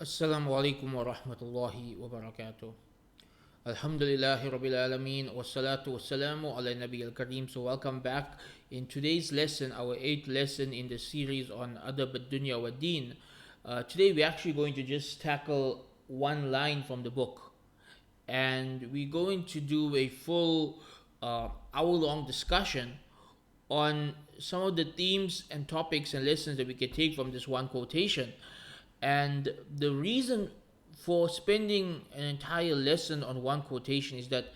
Assalamu alaikum wa rahmatullahi wa barakatuh. Alhamdulillahi Rabbil Alameen wa salatu wa salamu ala Nabi al Kareem. So, welcome back. In today's lesson, our eighth lesson in the series on Adab al-Dunyā wal-Dīn, today we're actually going to just tackle one line from the book. And we're going to do a full hour-long discussion on some of the themes and topics and lessons that we can take from this one quotation. And the reason for spending an entire lesson on one quotation is that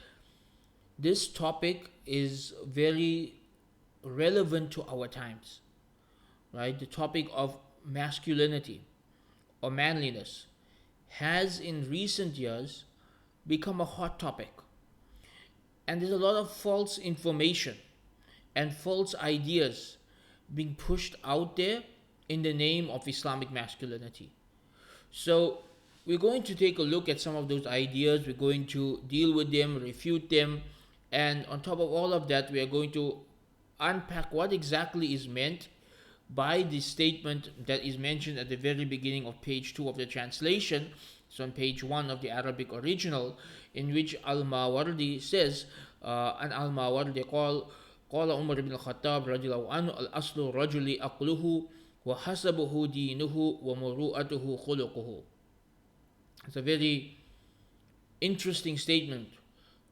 this topic is very relevant to our times, right? The topic of masculinity or manliness has in recent years become a hot topic. And there's a lot of false information and false ideas being pushed out there in the name of Islamic masculinity. So we're going to take a look at some of those ideas, we're going to deal with them, refute them, and on top of all of that, we are going to unpack what exactly is meant by the statement that is mentioned at the very beginning of page 2 of the translation. So on page 1 of the Arabic original, in which al-Mawardi says, and al-Mawardi قال عمر بن الخطاب رضي الله عنه الأصل الرجل أقله وحسبه دينه ومروءته خلقه. It's a very interesting statement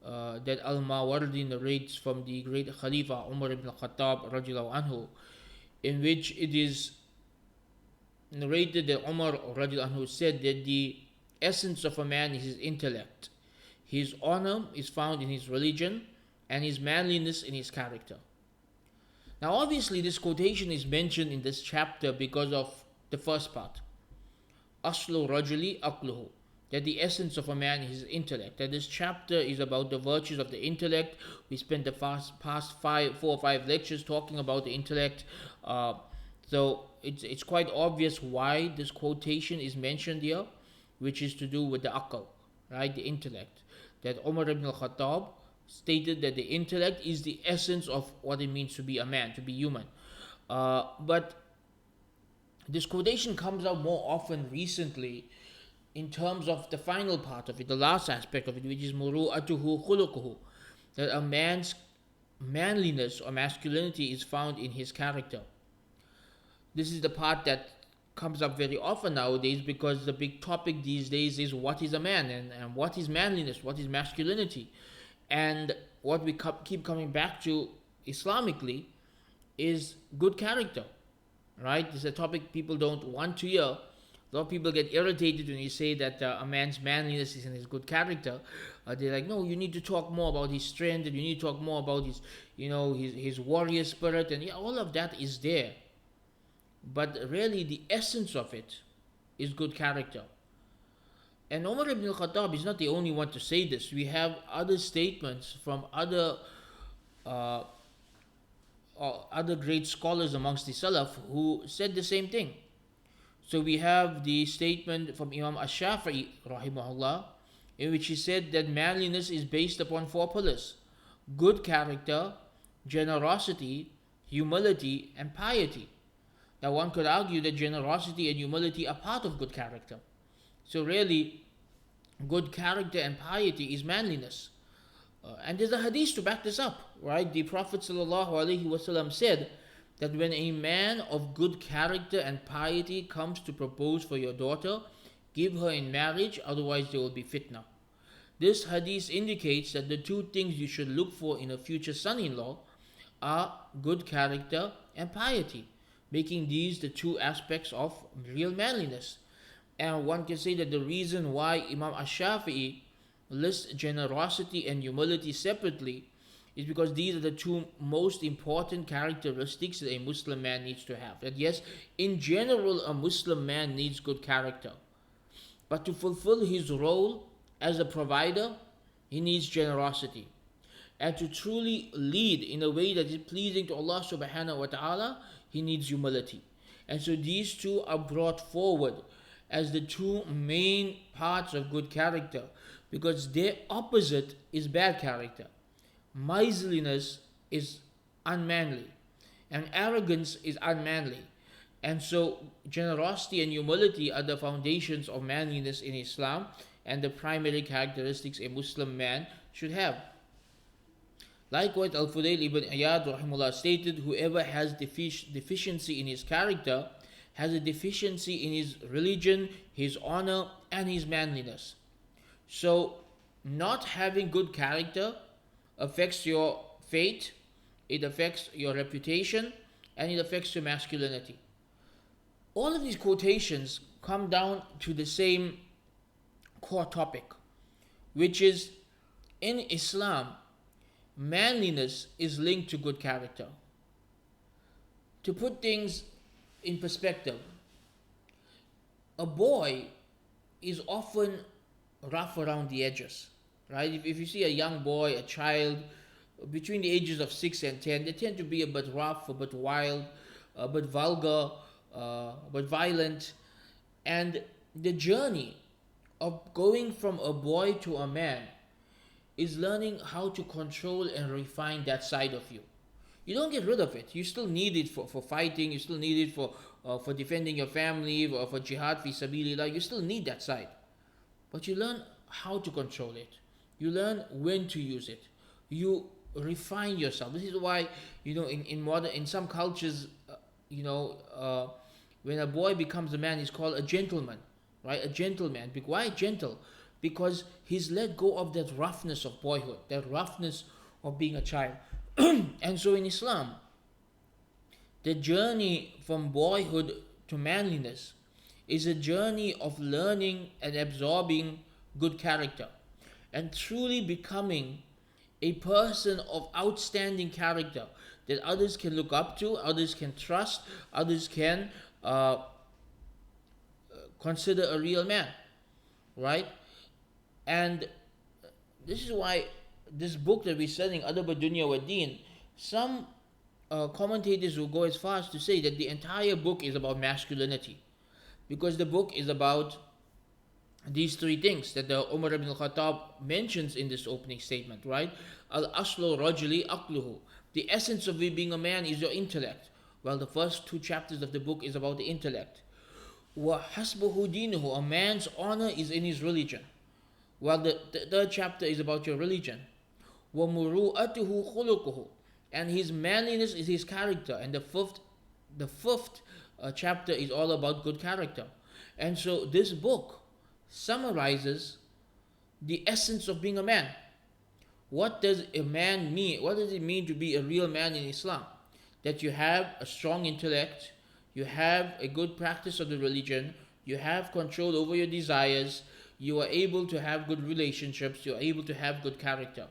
that al-Mawardi narrates from the great Khalifa Umar ibn al-Khattab radiallahu anhu, in which it is narrated that Umar radiallahu anhu said that the essence of a man is his intellect, his honor is found in his religion, and his manliness in his character. Now obviously this quotation is mentioned in this chapter because of the first part, Aslu Rajuli Aqluhu, that the essence of a man is his intellect. That this chapter is about the virtues of the intellect. We spent the past 4 or 5 lectures talking about the intellect. So it's quite obvious why this quotation is mentioned here, which is to do with the aql, right, the intellect. That Umar ibn al-Khattab stated that the intellect is the essence of what it means to be a man, to be human. But this quotation comes out more often recently in terms of the final part of it, the last aspect of it, which is muru'atuhu khuluquhu, that a man's manliness or masculinity is found in his character. This is the part that comes up very often nowadays, because the big topic these days is what is a man, and what is manliness, what is masculinity. And what we keep coming back to Islamically is good character, right? This is a topic people don't want to hear. A lot of people get irritated when you say that a man's manliness is in his good character. They're like, no, you need to talk more about his strength, and you need to talk more about his, his warrior spirit, and all of that is there. But really, the essence of it is good character. And Umar ibn al-Khattab is not the only one to say this. We have other statements from other great scholars amongst the Salaf who said the same thing. So we have the statement from Imam Ash-Shafi'i rahimahullah, in which he said that manliness is based upon 4 pillars: good character, generosity, humility, and piety. Now one could argue that generosity and humility are part of good character. So really, good character and piety is manliness. And there's a hadith to back this up, right? The Prophet ﷺ said that when a man of good character and piety comes to propose for your daughter, give her in marriage, otherwise there will be fitna. This hadith indicates that the 2 things you should look for in a future son-in-law are good character and piety, making these the 2 aspects of real manliness. And one can say that the reason why Imam Ash-Shafi'i lists generosity and humility separately is because these are the 2 most important characteristics that a Muslim man needs to have. That yes, in general, a Muslim man needs good character, but to fulfill his role as a provider, he needs generosity. And to truly lead in a way that is pleasing to Allah subhanahu wa ta'ala, he needs humility. And so these 2 are brought forward as the 2 main parts of good character, because their opposite is bad character. Miserliness is unmanly, and arrogance is unmanly, And so, generosity and humility are the foundations of manliness in Islam and the primary characteristics a Muslim man should have. Likewise, Al-Fudayl ibn Iyad rahimullah stated, whoever has deficiency in his character has a deficiency in his religion, his honor, and his manliness. So, not having good character affects your fate, it affects your reputation, and it affects your masculinity. All of these quotations come down to the same core topic, which is in Islam, manliness is linked to good character. To put things in perspective, a boy is often rough around the edges, right? If you see a young boy, a child, between the ages of 6 and 10, they tend to be a bit rough, a bit wild, a bit vulgar, but violent. And the journey of going from a boy to a man is learning how to control and refine that side of you. You don't get rid of it. You still need it for fighting. You still need it for defending your family, or for jihad fi sabilillah. You still need that side. But you learn how to control it. You learn when to use it. You refine yourself. This is why, in some cultures, when a boy becomes a man, he's called a gentleman, right? A gentleman. Why gentle? Because he's let go of that roughness of boyhood, that roughness of being a child. And so in Islam, the journey from boyhood to manliness is a journey of learning and absorbing good character and truly becoming a person of outstanding character that others can look up to, others can trust, others can consider a real man, right? And this is why this book that we're studying, Adab, al-Dunyā, wal-Dīn, some commentators will go as far as to say that the entire book is about masculinity, because the book is about these three things that the Umar ibn al-Khattab mentions in this opening statement, right? Al-aslu rajuli aqluhu. The essence of being a man is your intellect. Well, the first two chapters of the book is about the intellect. Wa hasbuhu dinuhu. A man's honor is in his religion. Well, the third chapter is about your religion. Wa muru'atuhu khuluquhu. And his manliness is his character. And the fifth chapter is all about good character. And so this book summarizes the essence of being a man. What does a man mean? What does it mean to be a real man in Islam? That you have a strong intellect, you have a good practice of the religion, you have control over your desires, you are able to have good relationships, you are able to have good character.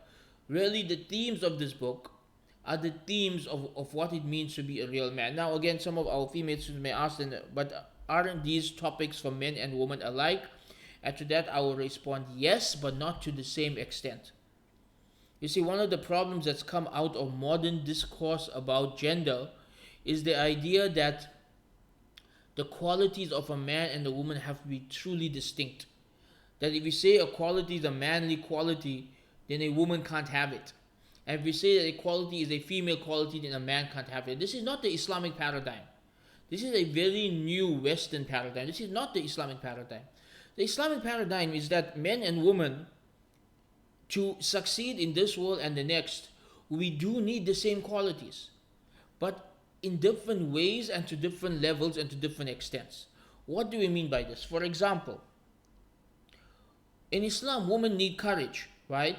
Really, the themes of this book are the themes of what it means to be a real man. Now, again, some of our female students may ask, but aren't these topics for men and women alike? And to that, I will respond yes, but not to the same extent. You see, one of the problems that's come out of modern discourse about gender is the idea that the qualities of a man and a woman have to be truly distinct. That if we say a quality is a manly quality, then a woman can't have it. And if we say that a quality is a female quality, then a man can't have it. This is not the Islamic paradigm. This is a very new Western paradigm. This is not the Islamic paradigm. The Islamic paradigm is that men and women, to succeed in this world and the next, we do need the same qualities, but in different ways and to different levels and to different extents. What do we mean by this? For example, in Islam, women need courage, right?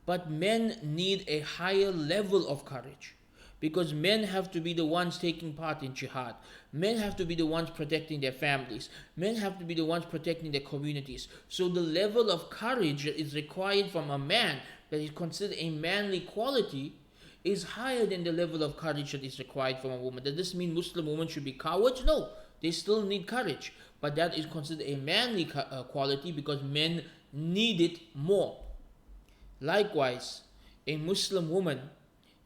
But men need a higher level of courage, because men have to be the ones taking part in jihad. Men have to be the ones protecting their families. Men have to be the ones protecting their communities. So the level of courage that is required from a man, that is considered a manly quality, is higher than the level of courage that is required from a woman. Does this mean Muslim women should be cowards? No, they still need courage. But that is considered a manly quality because men need it more. Likewise, a Muslim woman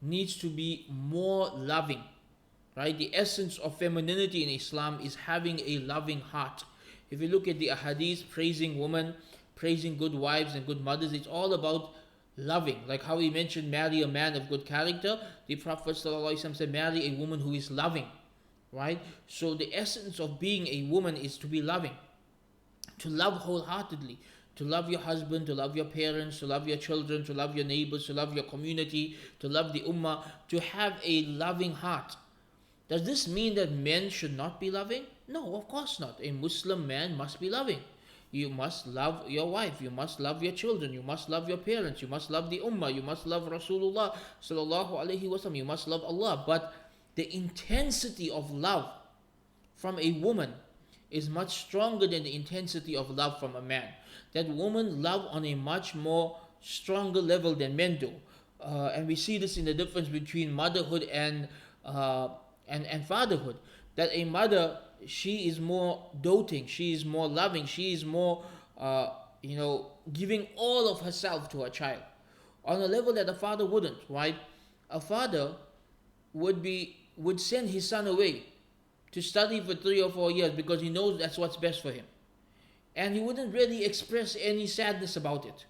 needs to be more loving, right? The essence of femininity in Islam is having a loving heart. If you look at the ahadith praising women, praising good wives and good mothers, it's all about loving. Like how he mentioned, marry a man of good character. The Prophet ﷺ said, marry a woman who is loving. right? So the essence of being a woman is to be loving, to love wholeheartedly, to love your husband, to love your parents, to love your children, to love your neighbors, to love your community, to love the ummah, to have a loving heart. Does this mean that men should not be loving? No, of course not. A Muslim man must be loving. You must love your wife, you must love your children, you must love your parents, you must love the ummah, you must love Rasulullah sallallahu alaihi wasallam, you must love Allah. But the intensity of love from a woman is much stronger than the intensity of love from a man. That women love on a much more stronger level than men do. And we see this in the difference between motherhood and fatherhood. That a mother, she is more doting, she is more loving, she is more, giving all of herself to her child on a level that a father wouldn't, right? A father would send his son away to study for 3 or 4 years because he knows that's what's best for him. And he wouldn't really express any sadness about it.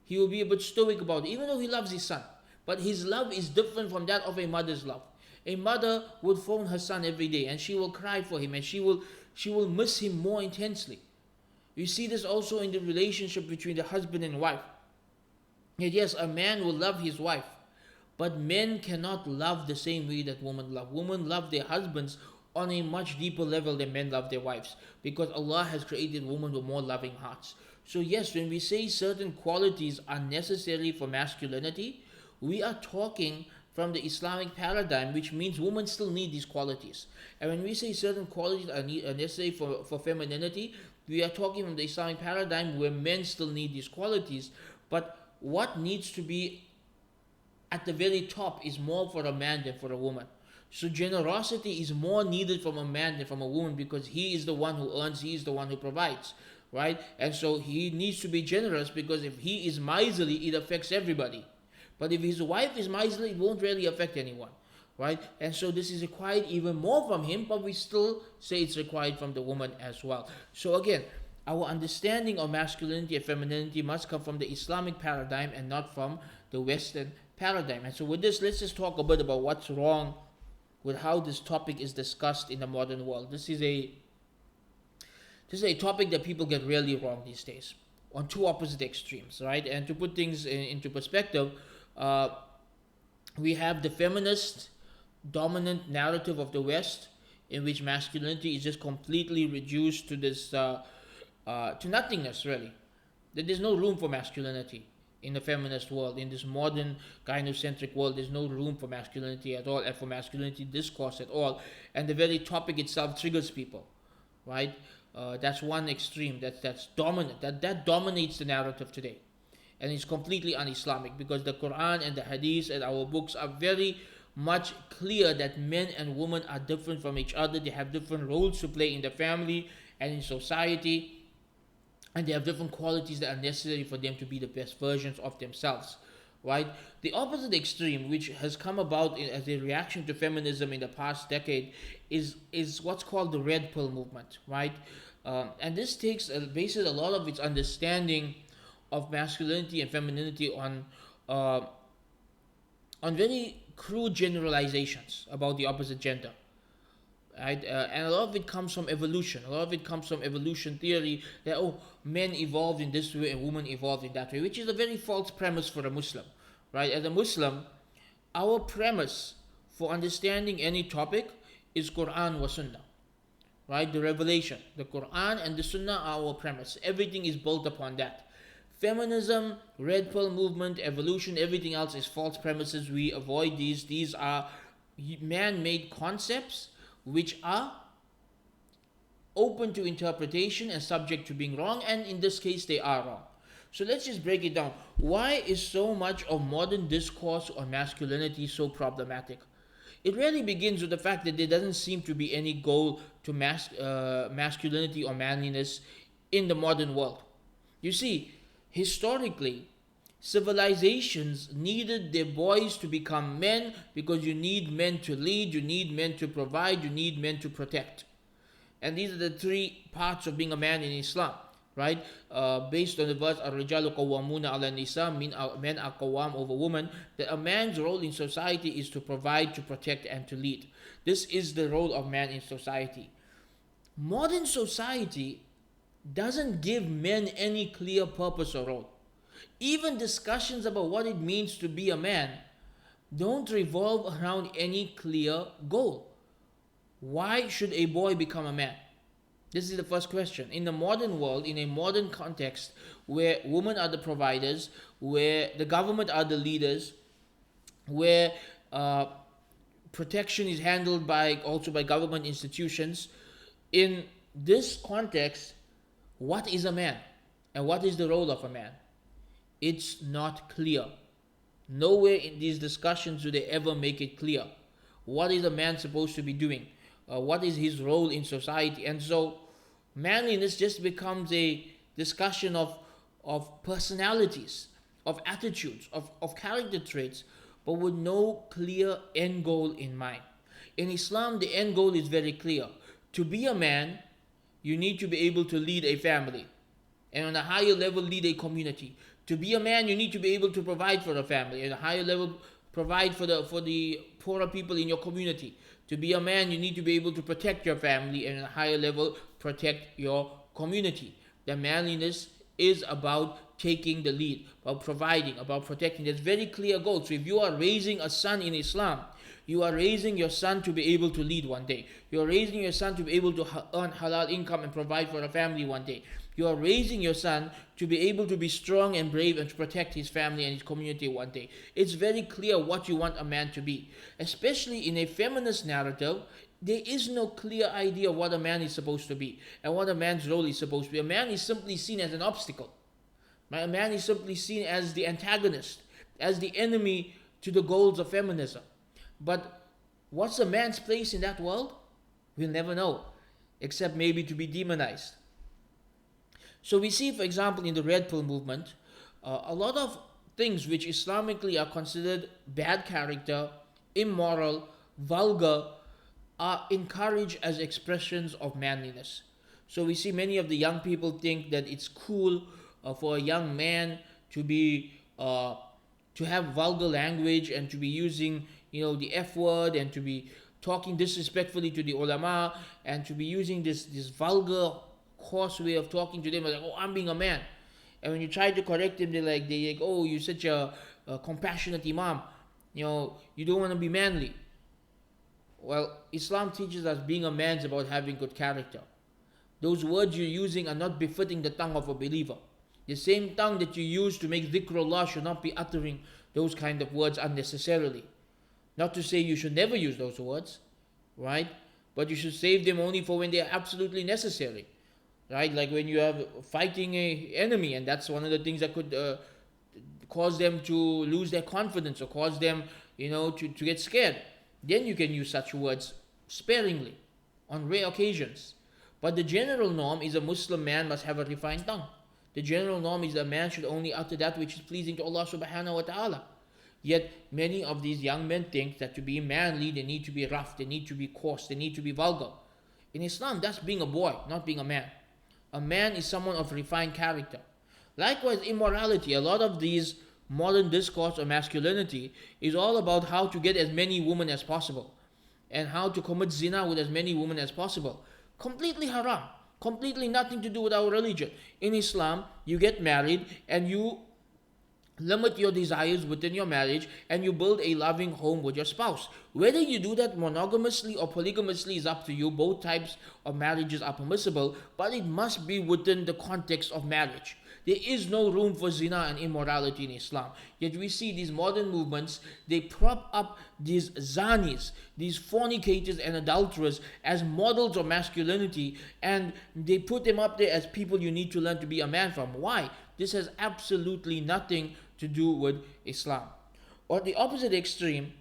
He will be a bit stoic about it, even though he loves his son. But his love is different from that of a mother's love. A mother would phone her son every day and she will cry for him and she will miss him more intensely. You see this also in the relationship between the husband and wife. Yet yes, a man will love his wife, but men cannot love the same way that women love. Women love their husbands on a much deeper level than men love their wives, because Allah has created women with more loving hearts. So yes, when we say certain qualities are necessary for masculinity, we are talking from the Islamic paradigm, which means women still need these qualities. And when we say certain qualities are necessary for femininity, we are talking from the Islamic paradigm where men still need these qualities. But what needs to be at the very top is more for a man than for a woman. So generosity is more needed from a man than from a woman, because he is the one who earns, he is the one who provides, right? And so he needs to be generous, because if he is miserly, it affects everybody. But if his wife is miserly, it won't really affect anyone, right? And so this is required even more from him, but we still say it's required from the woman as well. So again, our understanding of masculinity and femininity must come from the Islamic paradigm and not from the Western paradigm. And so with this, let's just talk a bit about what's wrong with how this topic is discussed in the modern world. This is a topic that people get really wrong these days, on two opposite extremes, right? And to put things into perspective, we have the feminist dominant narrative of the West, in which masculinity is just completely reduced to this to nothingness, really. That there's no room for masculinity in the feminist world. In this modern gynocentric world, there's no room for masculinity at all, and for masculinity discourse at all. And the very topic itself triggers people, right? That's one extreme. That's dominant. That dominates the narrative today, and it's completely un-Islamic, because the Quran and the Hadith and our books are very much clear that men and women are different from each other. They have different roles to play in the family and in society, and they have different qualities that are necessary for them to be the best versions of themselves, right? The opposite extreme, which has come about as a reaction to feminism in the past decade, is what's called the red pill movement, right? And this bases a lot of its understanding of masculinity and femininity on very crude generalizations about the opposite gender, right? And a lot of it comes from evolution. A lot of it comes from evolution theory, that men evolved in this way and women evolved in that way, which is a very false premise for a Muslim, right? As a Muslim, our premise for understanding any topic is Quran wa Sunnah, right? The revelation, the Quran and the Sunnah are our premise. Everything is built upon that. Feminism, red pill movement, evolution, everything else is false premises. We avoid these. These are man-made concepts which are open to interpretation and subject to being wrong, and in this case they are wrong. So let's just break it down. Why is so much of modern discourse on masculinity so problematic? It really begins with the fact that there doesn't seem to be any goal to masculinity or manliness in the modern world. You see, historically, civilizations needed their boys to become men, because you need men to lead, you need men to provide, you need men to protect. And these are the three parts of being a man in Islam. right? Based on the verse, "Ar-rijalu qawwamuna ala nisa," men are qawwam over women, that a man's role in society is to provide, to protect, and to lead. This is the role of man in society. Modern society doesn't give men any clear purpose or role. Even discussions about what it means to be a man don't revolve around any clear goal. Why should a boy become a man? This is the first question. In the modern world, in a modern context where women are the providers, where the government are the leaders, where protection is handled also by government institutions, in this context, what is a man and what is the role of a man? It's not clear. Nowhere in these discussions do they ever make it clear. What is a man supposed to be doing? What is his role in society? And so manliness just becomes a discussion of personalities, of attitudes, of character traits, but with no clear end goal in mind. In Islam, the end goal is very clear. To be a man, you need to be able to lead a family, and on a higher level, lead a community. To be a man, you need to be able to provide for a family, and on a higher level, provide for the poorer people in your community. To be a man, you need to be able to protect your family, and on a higher level, protect your community. The manliness is about taking the lead, about providing, about protecting. There's very clear goals. So if you are raising a son in Islam, you are raising your son to be able to lead one day. You are raising your son to be able to earn halal income and provide for a family one day. You are raising your son to be able to be strong and brave and to protect his family and his community one day. It's very clear what you want a man to be. Especially in a feminist narrative, there is no clear idea of what a man is supposed to be and what a man's role is supposed to be. A man is simply seen as an obstacle. A man is simply seen as the antagonist, as the enemy to the goals of feminism. But what's a man's place in that world? We'll never know, except maybe to be demonized. So we see, for example, in the Red Pill movement, a lot of things which Islamically are considered bad character, immoral, vulgar, are encouraged as expressions of manliness. So we see many of the young people think that it's cool for a young man to be to have vulgar language and to be using the F word and to be talking disrespectfully to the ulama and to be using this vulgar coarse way of talking to them, like, oh, I'm being a man. And when you try to correct them, they're like, oh, you're such a compassionate imam. You don't want to be manly. Well, Islam teaches us being a man is about having good character. Those words you're using are not befitting the tongue of a believer. The same tongue that you use to make dhikrullah should not be uttering those kind of words unnecessarily. Not to say you should never use those words, right? But you should save them only for when they are absolutely necessary, right? Like when you have fighting an enemy, and that's one of the things that could cause them to lose their confidence or cause them, to get scared. Then you can use such words sparingly on rare occasions. But the general norm is a Muslim man must have a refined tongue. The general norm is that a man should only utter that which is pleasing to Allah subhanahu wa ta'ala. Yet many of these young men think that to be manly, they need to be rough, they need to be coarse, they need to be vulgar. In Islam, that's being a boy, not being a man. A man is someone of refined character. Likewise, immorality. A lot of these modern discourse of masculinity is all about how to get as many women as possible and how to commit zina with as many women as possible. Completely haram. Completely nothing to do with our religion. In Islam, you get married and you limit your desires within your marriage and you build a loving home with your spouse. Whether you do that monogamously or polygamously is up to you. Both types of marriages are permissible, but it must be within the context of marriage. There is no room for zina and immorality in Islam. Yet we see these modern movements, they prop up these zanis, these fornicators and adulterers as models of masculinity, and they put them up there as people you need to learn to be a man from. Why? This has absolutely nothing to do with Islam. Or the opposite extreme,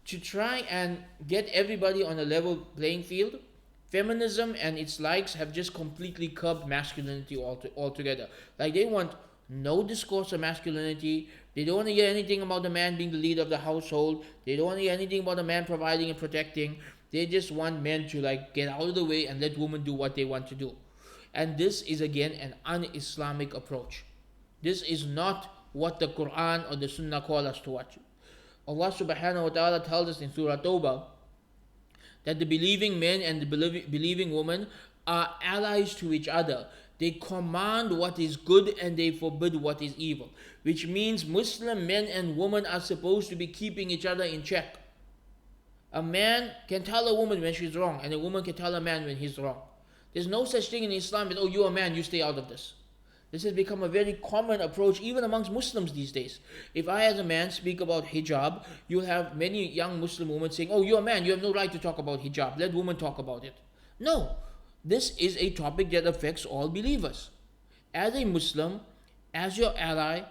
to try and get everybody on a level playing field, feminism and its likes have just completely curbed masculinity altogether. Like they want no discourse of masculinity. They don't want to hear anything about the man being the leader of the household. They don't want to hear anything about the man providing and protecting. They just want men to get out of the way and let women do what they want to do. And this is again an un-Islamic approach. This is not what the Quran or the Sunnah call us to watch. Allah subhanahu wa ta'ala tells us in Surah Tawbah that the believing men and the believing women are allies to each other. They command what is good and they forbid what is evil. Which means Muslim men and women are supposed to be keeping each other in check. A man can tell a woman when she's wrong, and a woman can tell a man when he's wrong. There's no such thing in Islam as, oh, you're a man, you stay out of this. This has become a very common approach even amongst Muslims these days. If I as a man speak about hijab, you'll have many young Muslim women saying, oh, you're a man, you have no right to talk about hijab. Let women talk about it. No, this is a topic that affects all believers. As a Muslim, as your ally,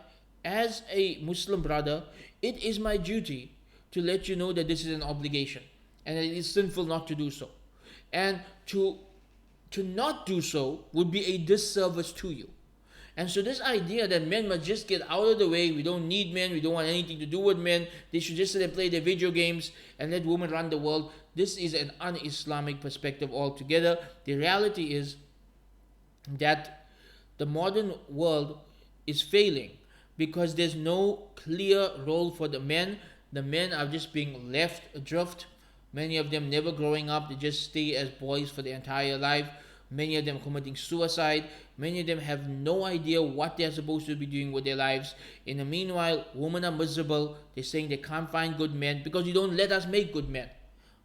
as a Muslim brother, it is my duty to let you know that this is an obligation and it is sinful not to do so. And to not do so would be a disservice to you. And so this idea that men must just get out of the way, we don't need men, we don't want anything to do with men, they should just sit and play their video games and let women run the world, this is an un-Islamic perspective altogether. The reality is that the modern world is failing because there's no clear role for the men. The men are just being left adrift. Many of them never growing up, they just stay as boys for their entire life. Many of them committing suicide. Many of them have no idea what they're supposed to be doing with their lives. In the meanwhile, women are miserable. They're saying they can't find good men because you don't let us make good men.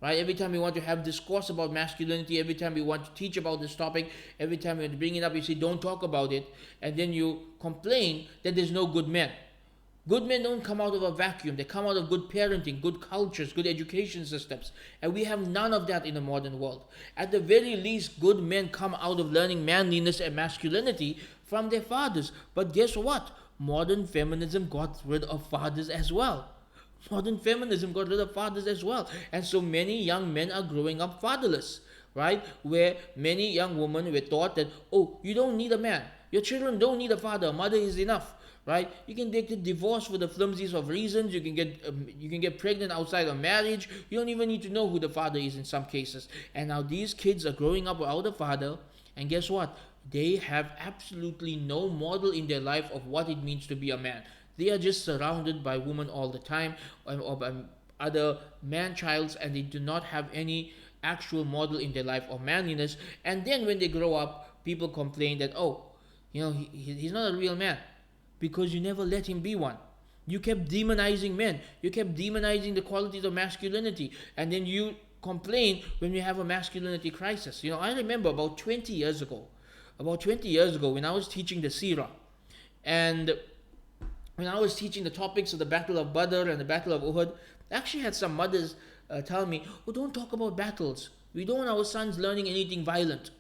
Right? Every time we want to have discourse about masculinity, every time we want to teach about this topic, every time we want to bring it up, you say don't talk about it. And then you complain that there's no good men. Good men don't come out of a vacuum. They come out of good parenting, good cultures, good education systems. And we have none of that in the modern world. At the very least, good men come out of learning manliness and masculinity from their fathers. But guess what? Modern feminism got rid of fathers as well. Modern feminism got rid of fathers as well. And so many young men are growing up fatherless, right? Where many young women were taught that, oh, you don't need a man. Your children don't need a father. A mother is enough. Right? You can get divorced for the flimsiest of reasons. You can get pregnant outside of marriage. You don't even need to know who the father is in some cases. And now these kids are growing up without a father. And guess what? They have absolutely no model in their life of what it means to be a man. They are just surrounded by women all the time or by other man-childs, and they do not have any actual model in their life of manliness. And then when they grow up, people complain that, oh, he's not a real man. Because you never let him be one. You kept demonizing men. You kept demonizing the qualities of masculinity. And then you complain when you have a masculinity crisis. I remember about 20 years ago when I was teaching the Seerah. And when I was teaching the topics of the Battle of Badr and the Battle of Uhud, I actually had some mothers tell me, oh, don't talk about battles. We don't want our sons learning anything violent.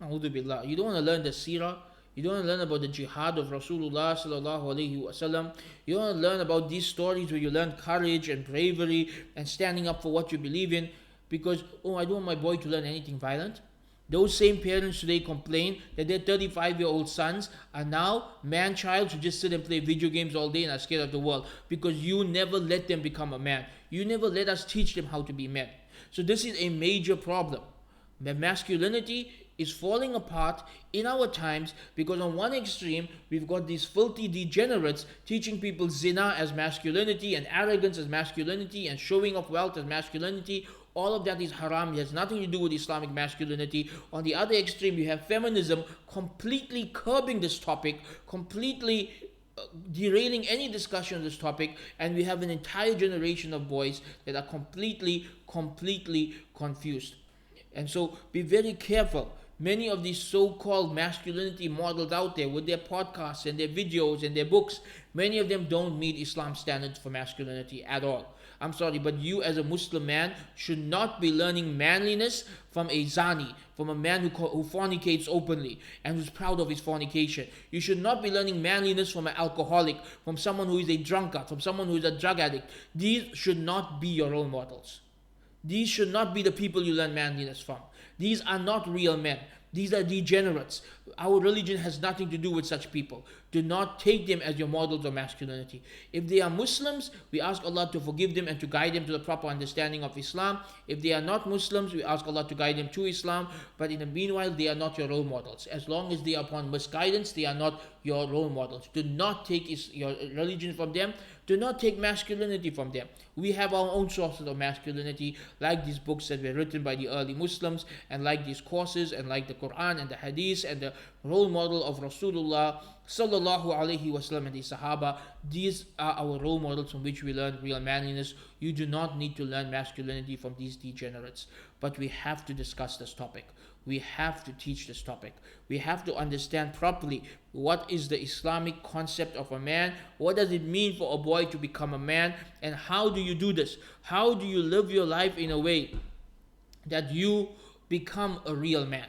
A'udhu billah. You don't want to learn the Seerah. You don't want to learn about the jihad of Rasulullah sallallahu alaihi wasallam. You don't want to learn about these stories where you learn courage and bravery and standing up for what you believe in because, oh, I don't want my boy to learn anything violent. Those same parents today complain that their 35-year-old sons are now man-childs who just sit and play video games all day and are scared of the world because you never let them become a man. You never let us teach them how to be men. So this is a major problem. Masculinity is falling apart in our times because on one extreme we've got these filthy degenerates teaching people zina as masculinity and arrogance as masculinity and showing off wealth as masculinity. All of that is haram. It has nothing to do with Islamic masculinity. On the other extreme you have feminism completely curbing this topic, completely derailing any discussion on this topic, and we have an entire generation of boys that are completely confused. And so be very careful. Many of these so-called masculinity models out there with their podcasts and their videos and their books, many of them don't meet Islam standards for masculinity at all. I'm sorry, but you as a Muslim man should not be learning manliness from a zani, from a man who fornicates openly and who's proud of his fornication. You should not be learning manliness from an alcoholic, from someone who is a drunkard, from someone who is a drug addict. These should not be your role models. These should not be the people you learn manliness from. These are not real men. These are degenerates. Our religion has nothing to do with such people. Do not take them as your models of masculinity. If they are Muslims, we ask Allah to forgive them and to guide them to the proper understanding of Islam. If they are not Muslims, we ask Allah to guide them to Islam. But in the meanwhile, they are not your role models. As long as they are upon misguidance, they are not your role models. Do not take your religion from them. Do not take masculinity from them. We have our own sources of masculinity, like these books that were written by the early Muslims, and like these courses, and like the Quran and the Hadith and the role model of Rasulullah sallallahu alaihi wasallam and the Sahaba. These are our role models from which we learn real manliness. You do not need to learn masculinity from these degenerates. But we have to discuss this topic. We have to teach this topic. We have to understand properly what is the Islamic concept of a man, what does it mean for a boy to become a man, and how do you do this? How do you live your life in a way that you become a real man?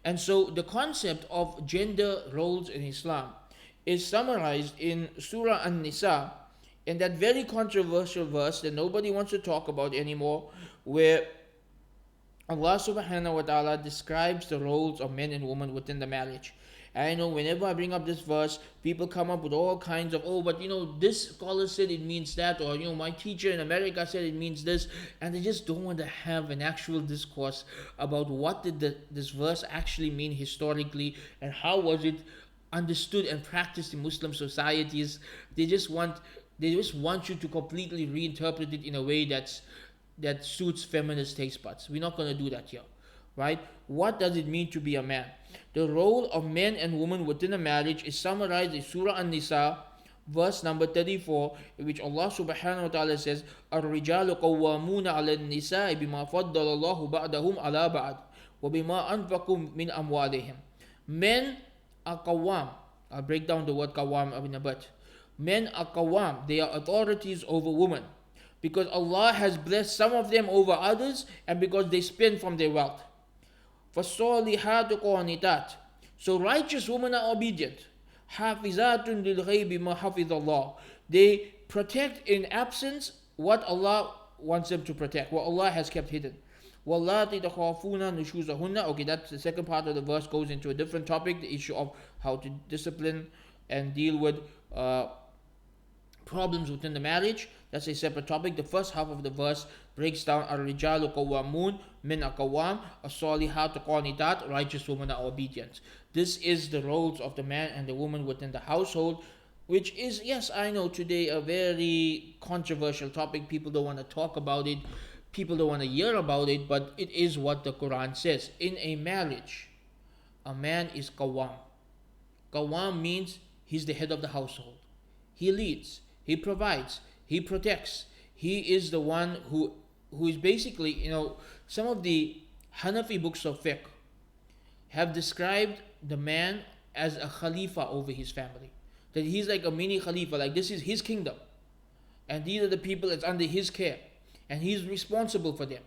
And so the concept of gender roles in Islam is summarized in Surah An-Nisa, in that very controversial verse that nobody wants to talk about anymore, where Allah subhanahu wa ta'ala describes the roles of men and women within the marriage. And I know whenever I bring up this verse, people come up with all kinds of, oh, but this scholar said it means that, or my teacher in America said it means this, and they just don't want to have an actual discourse about what did this verse actually mean historically, and how was it understood and practiced in Muslim societies. They just want you to completely reinterpret it in a way that suits feminist taste buds. We're not going to do that here, right? What does it mean to be a man? The role of men and women within a marriage is summarized in Surah An-Nisa, verse number 34, in which Allah subhanahu wa ta'ala says, الرجال قوامون على النساء بما فضل الله بعضهم على بعض وبما أنفقوا من أموالهم. Men are qawwam. I'll break down the word qawwam in a bit. Men are qawwam. They are authorities over women, because Allah has blessed some of them over others, and because they spend from their wealth. فَالصَّالِحَاتُ قَانِتَاتٌ. So righteous women are obedient. حَافِظَاتٌ لِلْغَيْبِ مَا حَفِظَ اللَّهُ. They protect in absence what Allah wants them to protect, what Allah has kept hidden. وَاللَّاتِي تَخَافُونَ نُشُوزَهُنَّ. Okay, that's the second part of the verse, goes into a different topic, the issue of how to discipline and deal with problems within the marriage. That's a separate topic. The first half of the verse breaks down al-rijalu qawwamun, men are qawwam, as-salihatu qanitat, righteous women are obedient. This is the roles of the man and the woman within the household, which is, yes, I know today a very controversial topic. People don't want to talk about it. People don't want to hear about it, but it is what the Quran says. In a marriage, a man is qawwam. Qawwam means he's the head of the household. He leads, he provides, he protects. He is the one who is basically, some of the Hanafi books of fiqh have described the man as a khalifa over his family. That he's like a mini khalifa, like this is his kingdom. And these are the people that's under his care. And he's responsible for them.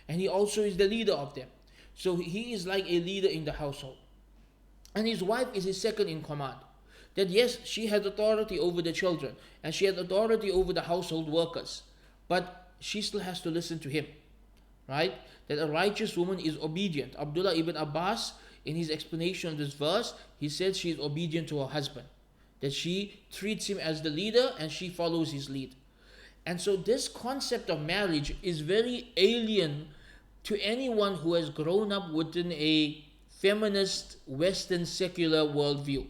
And he also is the leader of them. So he is like a leader in the household. And his wife is his second in command. That yes, she has authority over the children, and she has authority over the household workers, but she still has to listen to him, right? That a righteous woman is obedient. Abdullah ibn Abbas, in his explanation of this verse, he said she is obedient to her husband, that she treats him as the leader and she follows his lead. And so this concept of marriage is very alien to anyone who has grown up within a feminist, Western, secular worldview.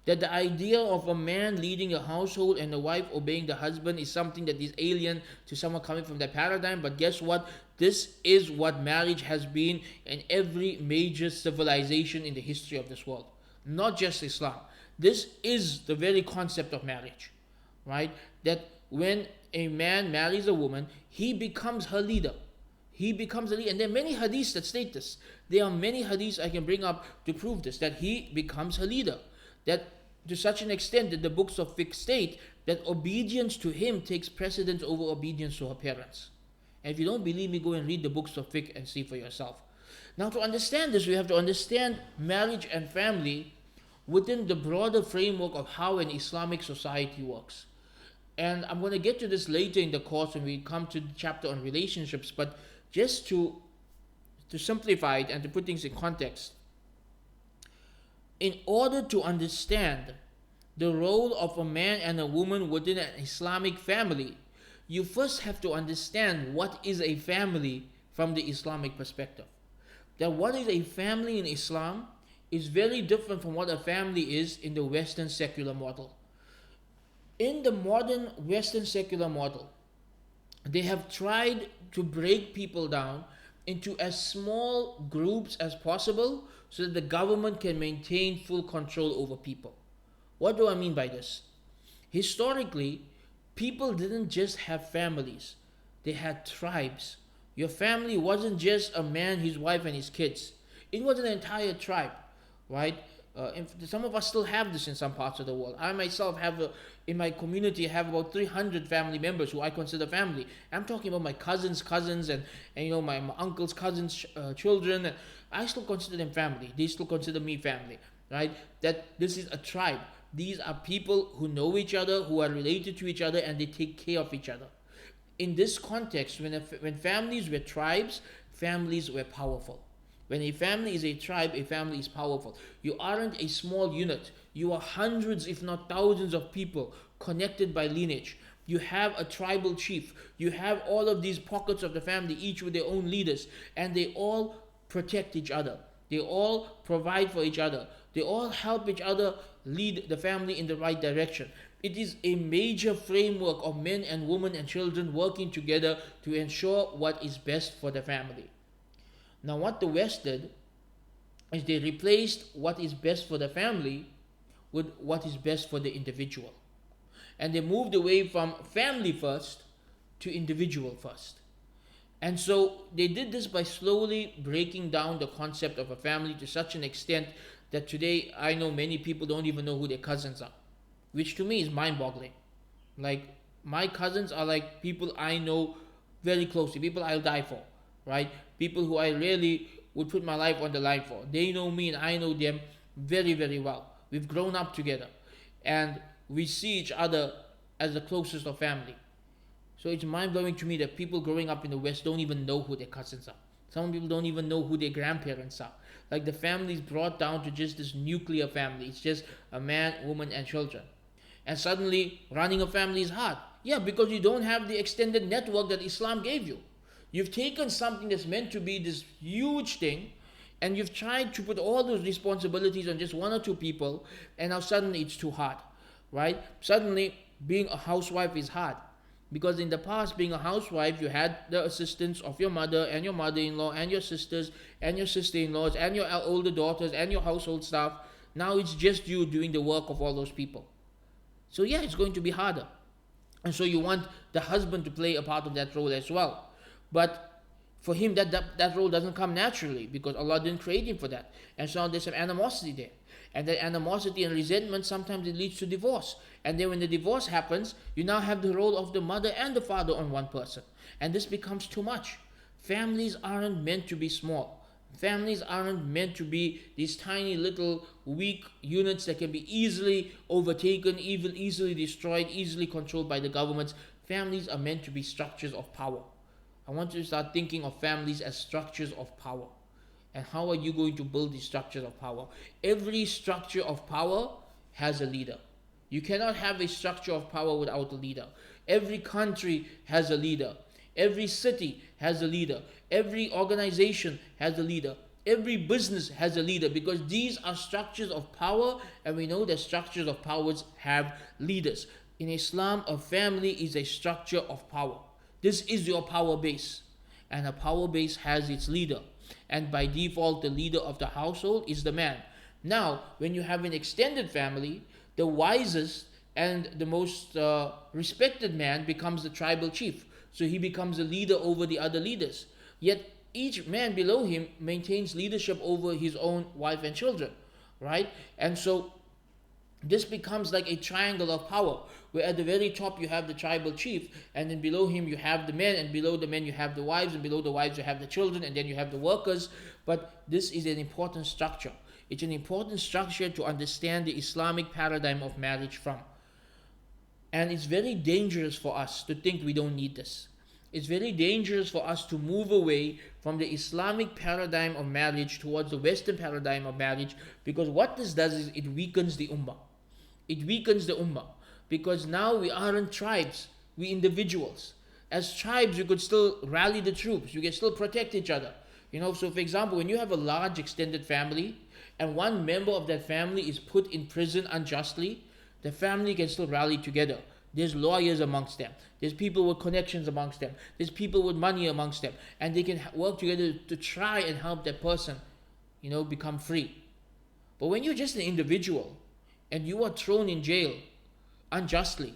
That the idea of a man leading a household and a wife obeying the husband is something that is alien to someone coming from that paradigm. But guess what? This is what marriage has been in every major civilization in the history of this world. Not just Islam. This is the very concept of marriage, right? That when a man marries a woman, he becomes her leader. He becomes a leader. And there are many hadiths that state this. There are many hadiths I can bring up to prove this, that he becomes her leader. That to such an extent that the books of fiqh state that obedience to him takes precedence over obedience to her parents. And if you don't believe me, go and read the books of fiqh and see for yourself. Now, to understand this, we have to understand marriage and family within the broader framework of how an Islamic society works. And I'm going to get to this later in the course when we come to the chapter on relationships, but just to simplify it and to put things in context, In order to understand the role of a man and a woman within an Islamic family, you first have to understand what is a family from the Islamic perspective. That what is a family in Islam is very different from what a family is in the Western secular model. In the modern Western secular model, they have tried to break people down into as small groups as possible so that the government can maintain full control over people. What do I mean by this? Historically, people didn't just have families, they had tribes. Your family wasn't just a man, his wife, and his kids, it was an entire tribe, right? Some of us still have this in some parts of the world. I myself have, in my community, have about 300 family members who I consider family. I'm talking about my cousins, and my uncle's cousins' children. I still consider them family. They still consider me family, right? That this is a tribe. These are people who know each other, who are related to each other, and they take care of each other. In this context, when families were tribes, families were powerful. When a family is a tribe, a family is powerful. You aren't a small unit. You are hundreds, if not thousands, of people connected by lineage. You have a tribal chief. You have all of these pockets of the family, each with their own leaders, and they all protect each other. They all provide for each other. They all help each other lead the family in the right direction. It is a major framework of men and women and children working together to ensure what is best for the family. Now, what the West did is they replaced what is best for the family with what is best for the individual. And they moved away from family first to individual first. And so they did this by slowly breaking down the concept of a family to such an extent that today I know many people don't even know who their cousins are, which to me is mind-boggling. Like, my cousins are like people I know very closely, people I'll die for, right? People who I really would put my life on the line for. They know me and I know them very, very well. We've grown up together and we see each other as the closest of family. So it's mind-blowing to me that people growing up in the West don't even know who their cousins are. Some people don't even know who their grandparents are. Like, the family is brought down to just this nuclear family. It's just a man, woman, and children. And suddenly, running a family is hard. Yeah, because you don't have the extended network that Islam gave you. You've taken something that's meant to be this huge thing, and you've tried to put all those responsibilities on just one or two people, and now suddenly it's too hard, right? Suddenly, being a housewife is hard. Because in the past, being a housewife, you had the assistance of your mother and your mother-in-law and your sisters and your sister-in-laws and your older daughters and your household staff. Now it's just you doing the work of all those people. So yeah, it's going to be harder. And so you want the husband to play a part of that role as well. But for him, that role doesn't come naturally because Allah didn't create him for that. And so there's some animosity there. And that animosity and resentment, sometimes it leads to divorce. And then when the divorce happens, you now have the role of the mother and the father on one person. And this becomes too much. Families aren't meant to be small. Families aren't meant to be these tiny little weak units that can be easily overtaken, easily destroyed, easily controlled by the governments. Families are meant to be structures of power. I want you to start thinking of families as structures of power. And how are you going to build these structures of power? Every structure of power has a leader. You cannot have a structure of power without a leader. Every country has a leader. Every city has a leader. Every organization has a leader. Every business has a leader, because these are structures of power, and we know that structures of powers have leaders. In Islam, a family is a structure of power. This is your power base, and a power base has its leader. And by default, the leader of the household is the man. Now, when you have an extended family, the wisest and the most respected man becomes the tribal chief. So he becomes a leader over the other leaders. Yet each man below him maintains leadership over his own wife and children, right? And so this becomes like a triangle of power, where at the very top you have the tribal chief, and then below him you have the men, and below the men you have the wives, and below the wives you have the children, and then you have the workers. But this is an important structure. It's an important structure to understand the Islamic paradigm of marriage from. And it's very dangerous for us to think we don't need this. it's very dangerous for us to move away from the Islamic paradigm of marriage towards the Western paradigm of marriage, because what this does is it weakens the ummah. It weakens the ummah, because now we aren't tribes, we individuals. As tribes, you could still rally the troops, you can still protect each other. So for example, when you have a large extended family and one member of that family is put in prison unjustly, the family can still rally together. There's lawyers amongst them. There's people with connections amongst them. There's people with money amongst them. And they can work together to try and help that person, become free. But when you're just an individual and you are thrown in jail unjustly,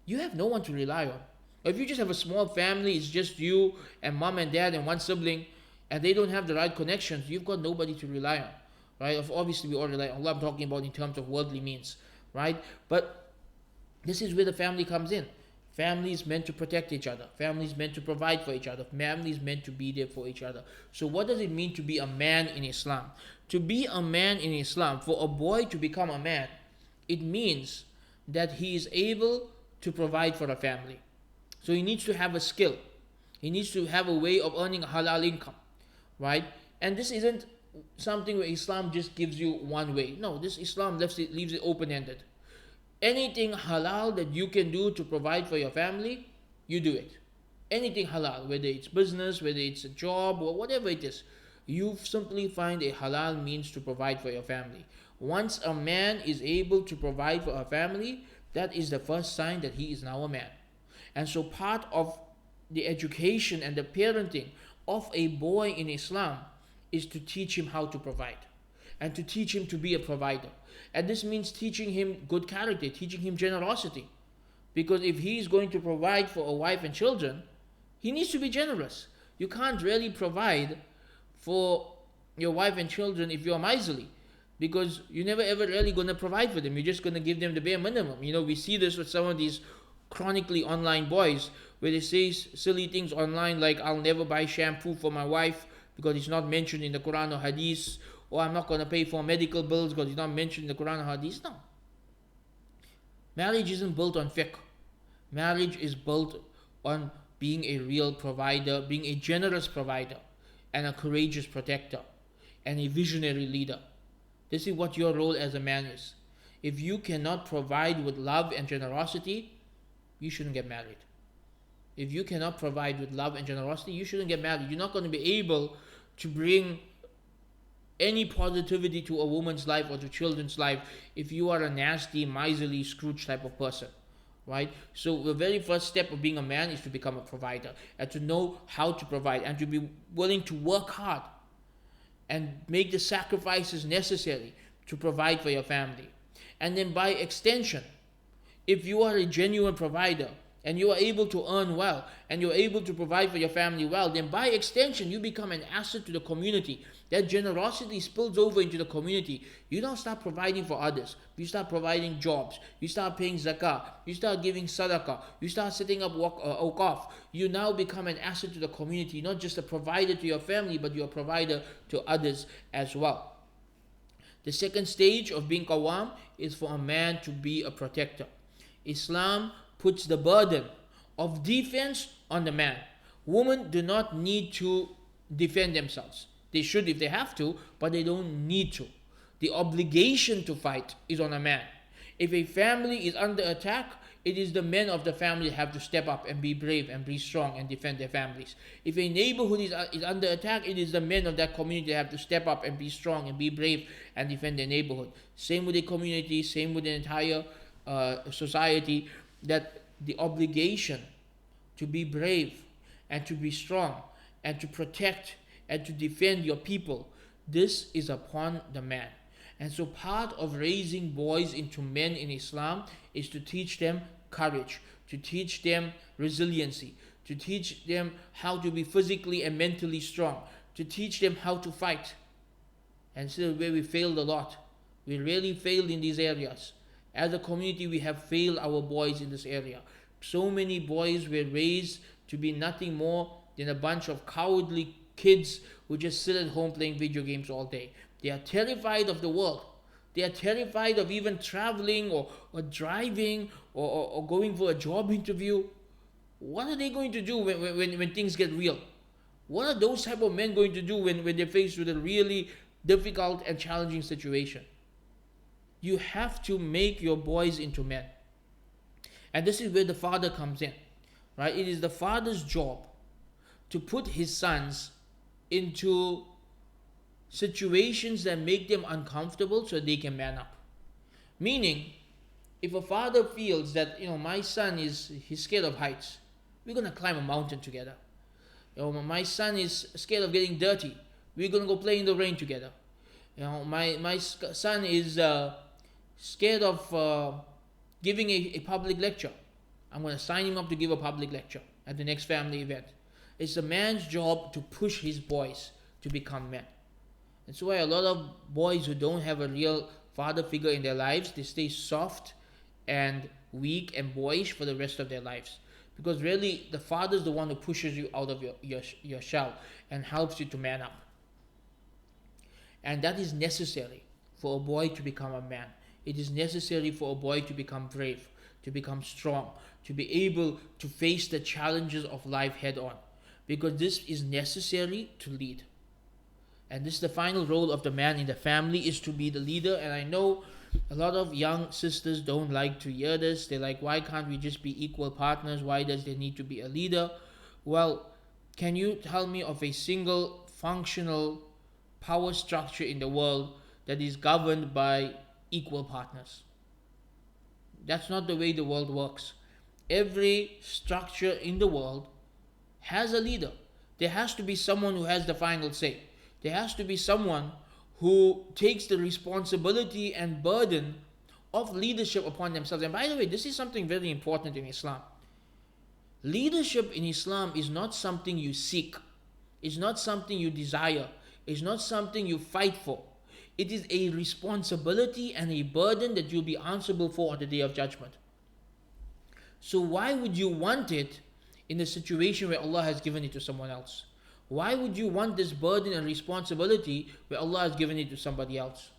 you have no one to rely on. If you just have a small family, it's just you and mom and dad and one sibling, and they don't have the right connections, you've got nobody to rely on, right? Obviously, we all rely on Allah. I'm talking about in terms of worldly means, right? But this is where the family comes in. Family is meant to protect each other. Family is meant to provide for each other. Family is meant to be there for each other. So what does it mean to be a man in Islam? To be a man in Islam, for a boy to become a man, it means that he is able to provide for a family. So he needs to have a skill. He needs to have a way of earning halal income, right? And this isn't something where Islam just gives you one way. No, this Islam leaves it open-ended. Anything halal that you can do to provide for your family, you do it. Anything halal, whether it's business, whether it's a job, or whatever it is, you simply find a halal means to provide for your family. Once a man is able to provide for a family, that is the first sign that he is now a man. And so part of the education and the parenting of a boy in Islam is to teach him how to provide and to teach him to be a provider. And this means teaching him good character, teaching him generosity. Because if he is going to provide for a wife and children, he needs to be generous. You can't really provide for your wife and children if you're miserly, because you're never ever really going to provide for them. You're just going to give them the bare minimum. We see this with some of these chronically online boys, where they say silly things online like, I'll never buy shampoo for my wife because it's not mentioned in the Quran or Hadith, or I'm not going to pay for medical bills because it's not mentioned in the Quran or Hadith. No. Marriage isn't built on fiqh. Marriage is built on being a real provider, being a generous provider, and a courageous protector, and a visionary leader. This is what your role as a man is. If you cannot provide with love and generosity, you shouldn't get married. If you cannot provide with love and generosity, you shouldn't get married. You're not going to be able to bring any positivity to a woman's life or to children's life if you are a nasty, miserly, Scrooge type of person, right? So the very first step of being a man is to become a provider and to know how to provide and to be willing to work hard and make the sacrifices necessary to provide for your family. And then by extension, if you are a genuine provider and you are able to earn well and you're able to provide for your family well, then by extension you become an asset to the community. That generosity spills over into the community. You don't start providing for others. You start providing jobs. You start paying zakah. You start giving sadaqah. You start setting up awqaf. You now become an asset to the community, not just a provider to your family, but you're a provider to others as well. The second stage of being qawwam is for a man to be a protector. Islam puts the burden of defense on the man. Women do not need to defend themselves. They should if they have to, but they don't need to. The obligation to fight is on a man. If a family is under attack, it is the men of the family that have to step up and be brave and be strong and defend their families. If a neighborhood is under attack, it is the men of that community that have to step up and be strong and be brave and defend their neighborhood. Same with the community, same with the entire society, that the obligation to be brave and to be strong and to protect and to defend your people, this is upon the man. And so part of raising boys into men in Islam is to teach them courage, to teach them resiliency, to teach them how to be physically and mentally strong, to teach them how to fight. And this is where we failed a lot. We really failed in these areas. As a community, we have failed our boys in this area. So many boys were raised to be nothing more than a bunch of cowardly kids who just sit at home playing video games all day. They are terrified of the world. They are terrified of even traveling or driving or going for a job interview. What are they going to do when things get real? What are those type of men going to do when they're faced with a really difficult and challenging situation? You have to make your boys into men. And this is where the father comes in, right? It is the father's job to put his sons into situations that make them uncomfortable so they can man up. Meaning, if a father feels that, my son he's scared of heights, we're going to climb a mountain together. My son is scared of getting dirty, we're going to go play in the rain together. My son is scared of giving a public lecture. I'm going to sign him up to give a public lecture at the next family event. It's a man's job to push his boys to become men. That's why a lot of boys who don't have a real father figure in their lives, they stay soft and weak and boyish for the rest of their lives. Because really, the father is the one who pushes you out of your shell and helps you to man up. And that is necessary for a boy to become a man. It is necessary for a boy to become brave, to become strong, to be able to face the challenges of life head on. Because this is necessary to lead. And this is the final role of the man in the family, is to be the leader. And I know a lot of young sisters don't like to hear this. They're like, why can't we just be equal partners? Why does there need to be a leader? Well, can you tell me of a single functional power structure in the world that is governed by equal partners? That's not the way the world works. Every structure in the world has a leader. There has to be someone who has the final say. There has to be someone who takes the responsibility and burden of leadership upon themselves. And by the way, this is something very important in Islam. Leadership in Islam is not something you seek. It's not something you desire. It's not something you fight for. It is a responsibility and a burden that you'll be answerable for on the Day of Judgment. So why would you want it in a situation where Allah has given it to someone else? Why would you want this burden and responsibility where Allah has given it to somebody else?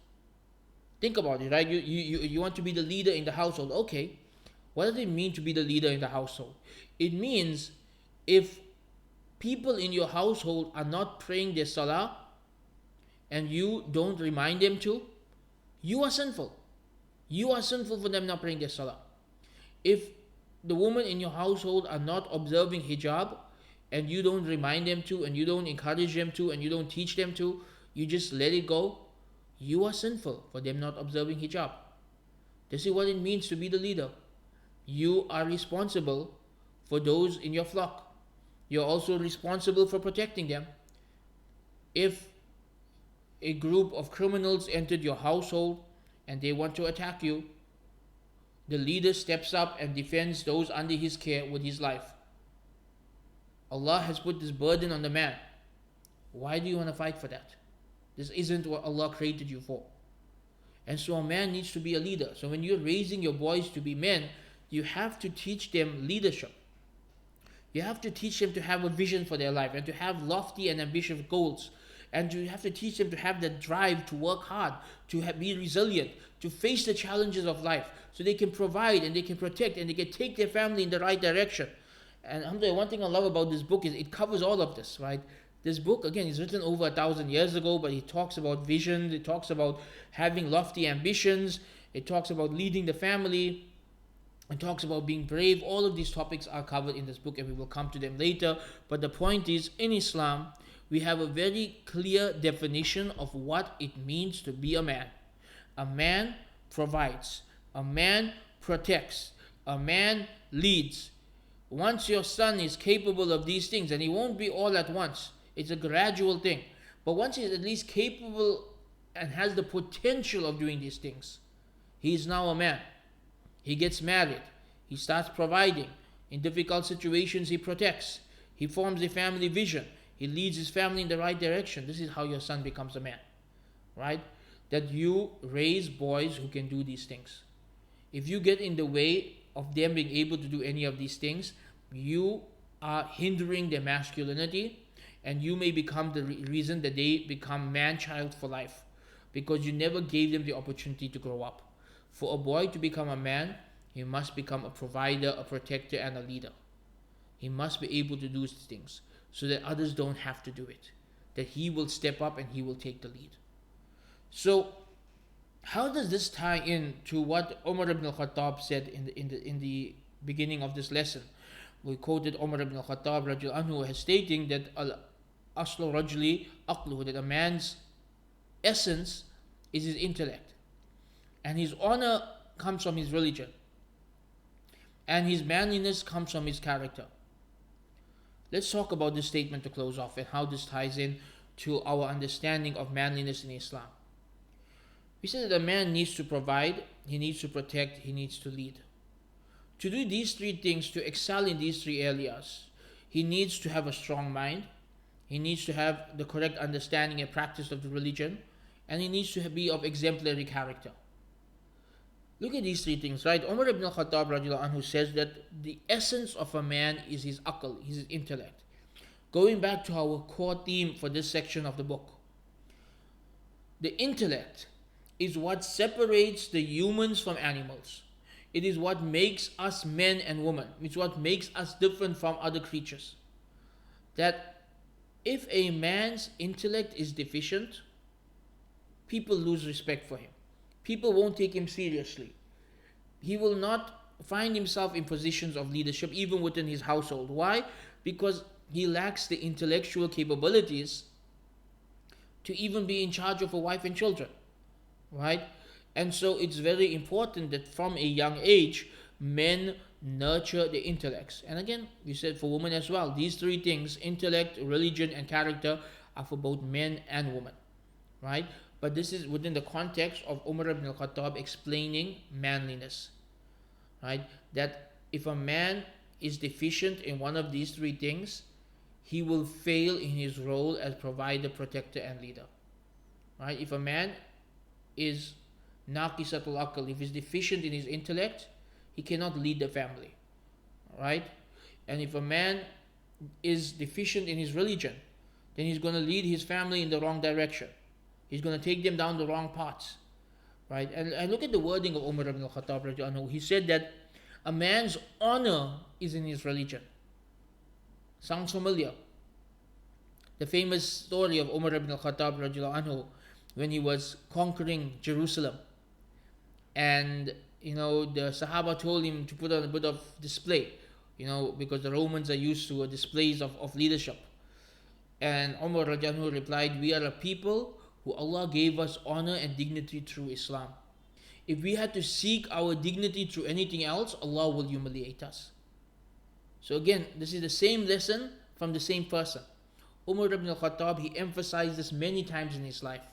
Think about it, right? You want to be the leader in the household. Okay, what does it mean to be the leader in the household? It means if people in your household are not praying their salah and you don't remind them to, you are sinful. You are sinful for them not praying their salah. If the women in your household are not observing hijab, and you don't remind them to, and you don't encourage them to, and you don't teach them to, you just let it go, you are sinful for them not observing hijab. This is what it means to be the leader. You are responsible for those in your flock. You're also responsible for protecting them. If a group of criminals entered your household and they want to attack you, the leader steps up and defends those under his care with his life. Allah has put this burden on the man. Why do you want to fight for that? This isn't what Allah created you for. And so a man needs to be a leader. So when you're raising your boys to be men, you have to teach them leadership. You have to teach them to have a vision for their life and to have lofty and ambitious goals. And you have to teach them to have the drive to work hard, to be resilient, to face the challenges of life, so they can provide and they can protect and they can take their family in the right direction. And alhamdulillah, one thing I love about this book is it covers all of this, right? This book, again, is written over 1,000 years ago, but it talks about vision, it talks about having lofty ambitions, it talks about leading the family, it talks about being brave. All of these topics are covered in this book, and we will come to them later. But the point is, in Islam, we have a very clear definition of what it means to be a man. A man provides, a man protects, a man leads. Once your son is capable of these things, and he won't be all at once, it's a gradual thing, but once he's at least capable and has the potential of doing these things, he is now a man. He gets married, he starts providing. In difficult situations, he protects, he forms a family vision, he leads his family in the right direction. This is how your son becomes a man, right? That you raise boys who can do these things. If you get in the way of them being able to do any of these things, you are hindering their masculinity, and you may become the reason that they become man-child for life, because you never gave them the opportunity to grow up. For a boy to become a man, he must become a provider, a protector, and a leader. He must be able to do things so that others don't have to do it. That he will step up and he will take the lead. So, how does this tie in to what Umar ibn al-Khattab said in the beginning of this lesson? We quoted Umar ibn al-Khattab radiallahu anhu as stating that al-aslu rajuli aqluhu, that a man's essence is his intellect, and his honor comes from his religion, and his manliness comes from his character. Let's talk about this statement to close off and how this ties in to our understanding of manliness in Islam. We said that a man needs to provide, he needs to protect, he needs to lead. To do these three things, to excel in these three areas, he needs to have a strong mind, he needs to have the correct understanding and practice of the religion, and he needs to be of exemplary character. Look at these three things, right? Umar ibn al-Khattab radiallahu anhu says that the essence of a man is his aql, his intellect. Going back to our core theme for this section of the book, the intellect is what separates the humans from animals. It is what makes us men and women. It's what makes us different from other creatures. That if a man's intellect is deficient, people lose respect for him. People won't take him seriously. He will not find himself in positions of leadership even within his household. Why? Because he lacks the intellectual capabilities to even be in charge of a wife and children. Right? And so it's very important that from a young age, men nurture the intellects. And again, we said for women as well, these three things, intellect, religion, and character, are for both men and women. Right? But this is within the context of Umar ibn al-Khattab explaining manliness. Right? That if a man is deficient in one of these three things, he will fail in his role as provider, protector, and leader. Right? If a man is naqisatul aql, if he's deficient in his intellect, he cannot lead the family. Right? And if a man is deficient in his religion, then he's going to lead his family in the wrong direction. He's going to take them down the wrong paths. Right? And look at the wording of Umar ibn al-Khattab. He said that a man's honor is in his religion. Sounds familiar? The famous story of Umar ibn al-Khattab when he was conquering Jerusalem. And, the Sahaba told him to put on a bit of display, because the Romans are used to displays of leadership. And Umar replied, "We are a people who Allah gave us honor and dignity through Islam. If we had to seek our dignity through anything else, Allah will humiliate us." So again, this is the same lesson from the same person. Umar ibn al-Khattab, he emphasized this many times in his life.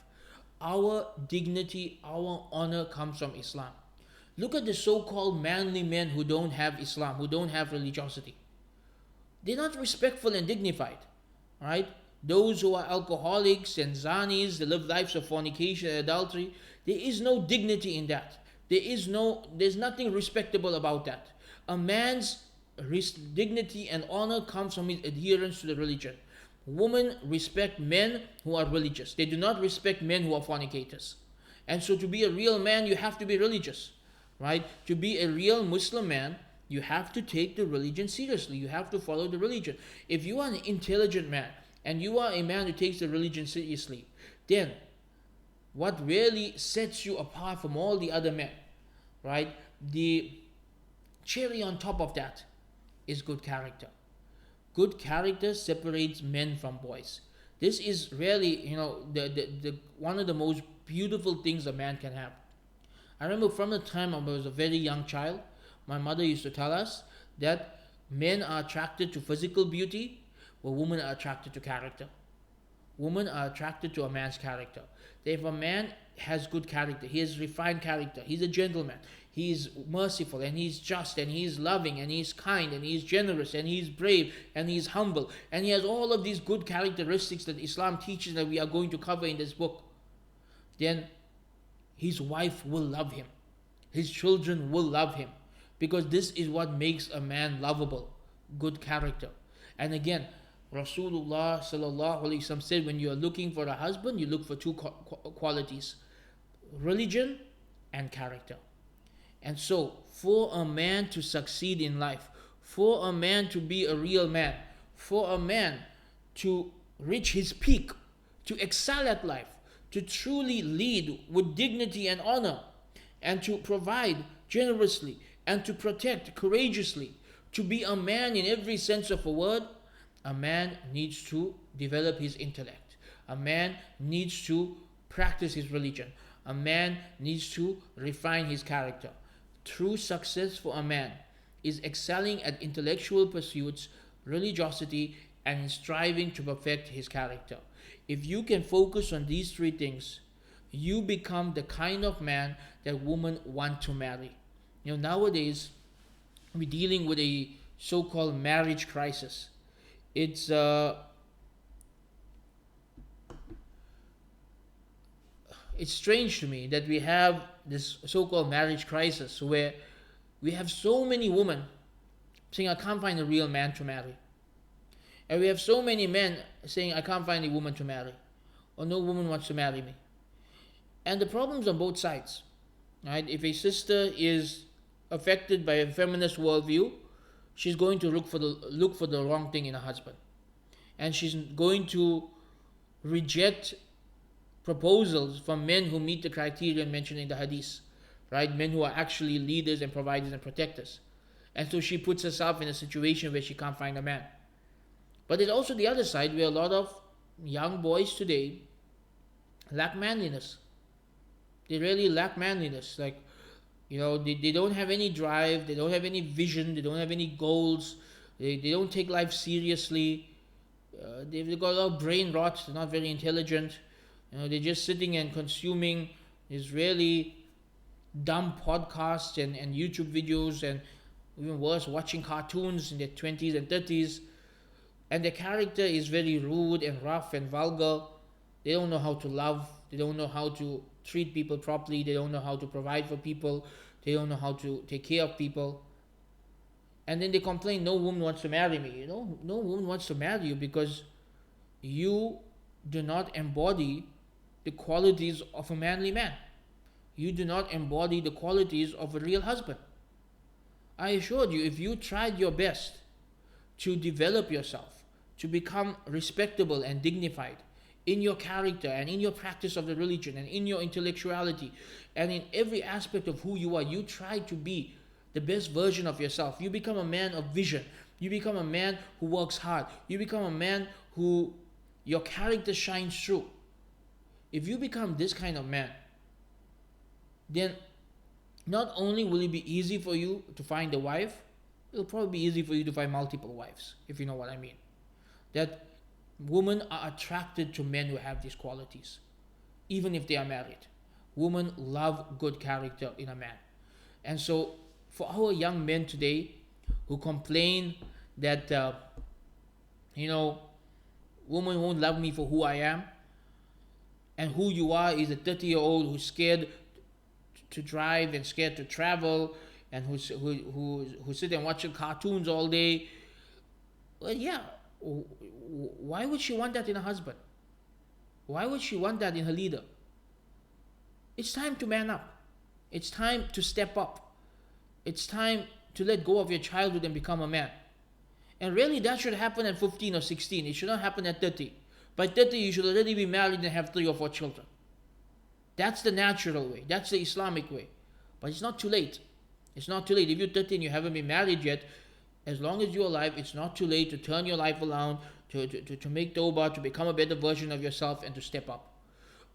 Our dignity, our honor comes from Islam. Look at the so-called manly men who don't have Islam, who don't have religiosity. They're not respectful and dignified, right? Those who are alcoholics and zanis, they live lives of fornication and adultery, there is no dignity in that. There's nothing respectable about that. A man's dignity and honor comes from his adherence to the religion. Women respect men who are religious. They do not respect men who are fornicators. And so to be a real man, you have to be religious, right? To be a real Muslim man, you have to take the religion seriously. You have to follow the religion. If you are an intelligent man, and you are a man who takes the religion seriously, then what really sets you apart from all the other men, right? The cherry on top of that is good character. Good character separates men from boys. This is really, the one of the most beautiful things a man can have. I remember from the time I was a very young child, my mother used to tell us that men are attracted to physical beauty, but women are attracted to character. Women are attracted to a man's character. If a man has good character, he has refined character, he's a gentleman, he's merciful, and he's just, and he's loving, and he's kind, and he's generous, and he's brave, and he's humble, and he has all of these good characteristics that Islam teaches that we are going to cover in this book, then his wife will love him. His children will love him. Because this is what makes a man lovable. Good character. And again, Rasulullah sallallahu alaihi wasallam said, when you are looking for a husband, you look for two qualities: religion and character. And so, for a man to succeed in life, for a man to be a real man, for a man to reach his peak, to excel at life, to truly lead with dignity and honor, and to provide generously, and to protect courageously, to be a man in every sense of a word, a man needs to develop his intellect. A man needs to practice his religion. A man needs to refine his character. True success for a man is excelling at intellectual pursuits, religiosity, and in striving to perfect his character. If you can focus on these three things, you become the kind of man that women want to marry. Nowadays, we're dealing with a so-called marriage crisis. It's strange to me that we have this so-called marriage crisis where we have so many women saying, I can't find a real man to marry. And we have so many men saying, I can't find a woman to marry, or no woman wants to marry me. And the problem's on both sides. Right? If a sister is affected by a feminist worldview, she's going to look for the wrong thing in a husband. And she's going to reject proposals from men who meet the criteria mentioned in the hadith, right? Men who are actually leaders and providers and protectors. And so she puts herself in a situation where she can't find a man. But there's also the other side where a lot of young boys today lack manliness. They really lack manliness. Like, they don't have any drive, they don't have any vision, they don't have any goals, they don't take life seriously. They've got a lot of brain rot, they're not very intelligent. They're just sitting and consuming these really dumb podcasts and YouTube videos, and even worse, watching cartoons in their 20s and 30s. And their character is very rude and rough and vulgar. They don't know how to love. They don't know how to treat people properly. They don't know how to provide for people. They don't know how to take care of people. And then they complain, no woman wants to marry me. No woman wants to marry you because you do not embody the qualities of a manly man. You do not embody the qualities of a real husband. I assure you, if you tried your best to develop yourself, to become respectable and dignified in your character and in your practice of the religion and in your intellectuality and in every aspect of who you are, you try to be the best version of yourself. You become a man of vision. You become a man who works hard. You become a man who your character shines through. If you become this kind of man, then not only will it be easy for you to find a wife, it'll probably be easy for you to find multiple wives, if you know what I mean. That women are attracted to men who have these qualities, even if they are married. Women love good character in a man. And so for our young men today who complain that, women won't love me for who I am, and who you are is a 30-year-old who's scared to drive and scared to travel and who sit and watch cartoons all day. Well, yeah, why would she want that in a husband? Why would she want that in her leader? It's time to man up. It's time to step up. It's time to let go of your childhood and become a man. And really that should happen at 15 or 16. It should not happen at 30. By 30 you should already be married and have 3 or 4 children. That's the natural way. That's the Islamic way. But it's not too late. It's not too late. If you're 30 and you haven't been married yet, as long as you're alive, it's not too late to turn your life around, to make tawbah, to become a better version of yourself and to step up.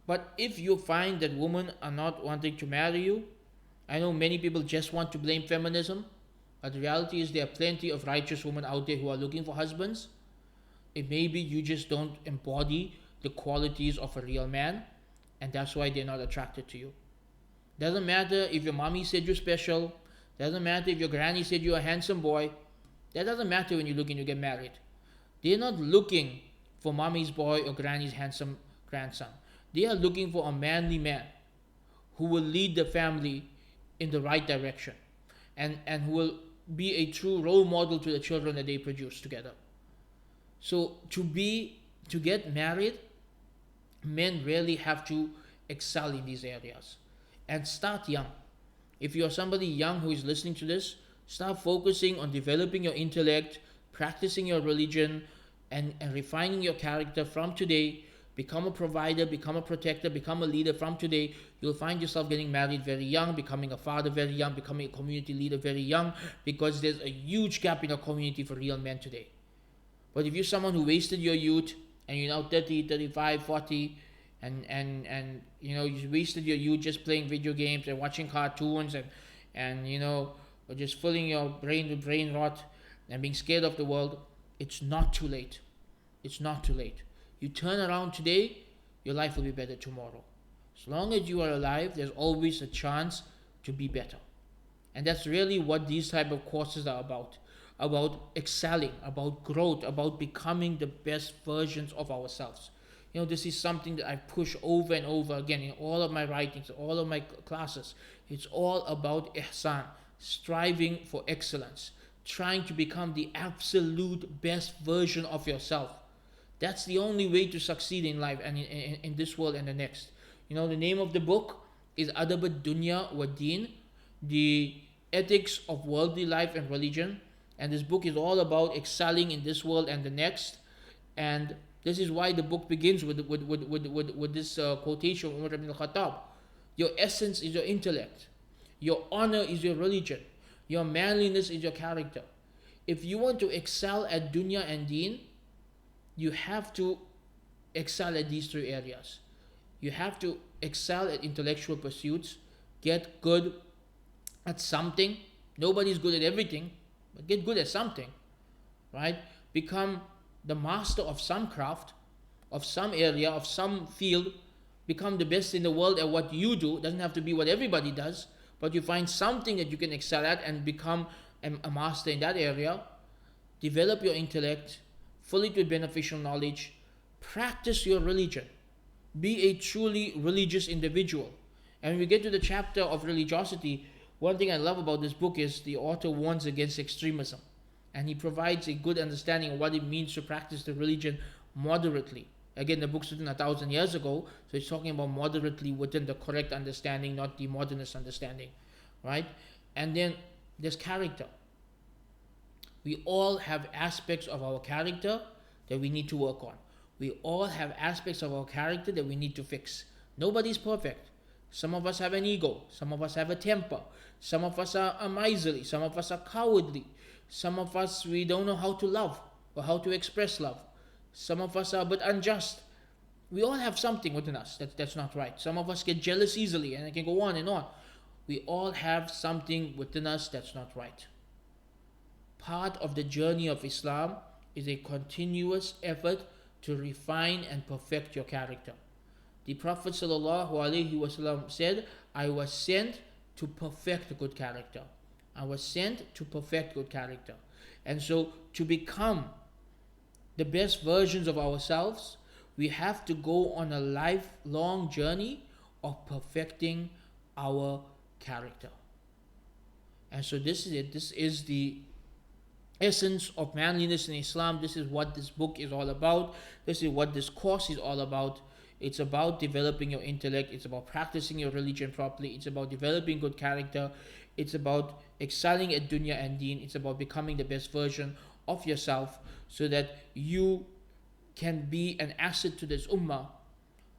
But if you find that women are not wanting to marry you, I know many people just want to blame feminism, but the reality is there are plenty of righteous women out there who are looking for husbands. It may be you just don't embody the qualities of a real man, and that's why they're not attracted to you. Doesn't matter if your mommy said you're special. Doesn't matter if your granny said you're a handsome boy. That doesn't matter when you're looking to get married. They're not looking for mommy's boy or granny's handsome grandson. They are looking for a manly man who will lead the family in the right direction and who will be a true role model to the children that they produce together. So to get married, men really have to excel in these areas and start young. If you're somebody young who is listening to this, Start focusing on developing your intellect, practicing your religion, and refining your character from today. Become a provider, become a protector, become a leader from today. You'll find yourself getting married very young, becoming a father very young, becoming a community leader very young, because there's a huge gap in our community for real men today. But if you're someone who wasted your youth and you're now 30, 35, 40, and you wasted your youth just playing video games and watching cartoons and or just filling your brain with brain rot and being scared of the world, it's not too late. It's not too late. You turn around today, your life will be better tomorrow. As long as you are alive, there's always a chance to be better. And that's really what these type of courses are about excelling, about growth, about becoming the best versions of ourselves. This is something that I push over and over again in all of my writings, all of my classes. It's all about ihsan, striving for excellence, trying to become the absolute best version of yourself. That's the only way to succeed in life and in this world and the next. The name of the book is Adab al-Dunyā wal-Dīn, the ethics of worldly life and religion. And this book is all about excelling in this world and the next. And this is why the book begins with this quotation from Umar ibn al-Khattab. Your essence is your intellect. Your honor is your religion. Your manliness is your character. If you want to excel at dunya and deen, you have to excel at these three areas. You have to excel at intellectual pursuits, get good at something. Nobody's good at everything, but get good at something, right? Become the master of some craft, of some area, of some field. Become the best in the world at what you do. It doesn't have to be what everybody does, but you find something that you can excel at and become a master in that area. Develop your intellect, fill it with beneficial knowledge, practice your religion, be a truly religious individual. And when we get to the chapter of religiosity, one thing I love about this book is the author warns against extremism, and he provides a good understanding of what it means to practice the religion moderately. Again, the book's written 1,000 years ago, so it's talking about moderately within the correct understanding, not the modernist understanding, right? And then there's character. We all have aspects of our character that we need to work on. We all have aspects of our character that we need to fix. Nobody's perfect. Some of us have an ego. Some of us have a temper. Some of us are miserly. Some of us are cowardly. Some of us, we don't know how to love or how to express love. Some of us are a bit unjust. We all have something within us that's not right. Some of us get jealous easily, and it can go on and on. We all have something within us that's not right. Part of the journey of Islam is a continuous effort to refine and perfect your character. The Prophet ﷺ said, I was sent to perfect good character. I was sent to perfect good character. And so to become the best versions of ourselves, we have to go on a lifelong journey of perfecting our character. And so this is it. This is the essence of manliness in Islam. This is what this book is all about. This is what this course is all about. It's about developing your intellect. It's about practicing your religion properly. It's about developing good character. It's about excelling at dunya and deen. It's about becoming the best version of yourself so that you can be an asset to this ummah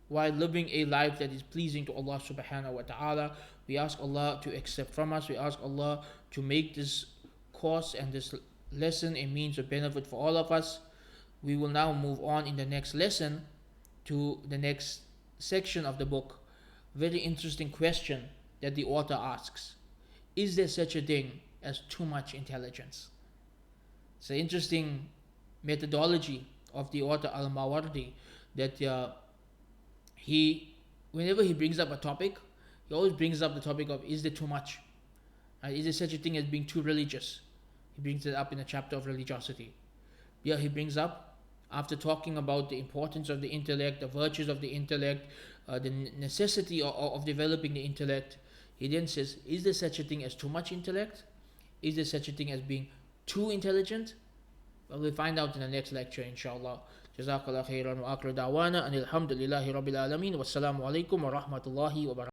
while living a life that is pleasing to Allah subhanahu wa ta'ala. We ask Allah to accept from us. We ask Allah to make this course and this lesson a means of benefit for all of us. We will now move on in the next lesson to the next section of the book. Very interesting question that the author asks. Is there such a thing as too much intelligence? It's an interesting methodology of the author al-Mawardi that whenever he brings up a topic, he always brings up the topic of, is there too much? Is there such a thing as being too religious? He brings it up in a chapter of religiosity. Yeah, he brings up, after talking about the importance of the intellect, the virtues of the intellect, the necessity of developing the intellect, he then says, is there such a thing as too much intellect? Is there such a thing as being too intelligent? Well, we'll find out in the next lecture, inshallah. Jazakallah khairan wa akhiru da'wana anil hamdulillahi rabbil alameen. Wassalamu alaikum wa rahmatullahi wa barakatuh.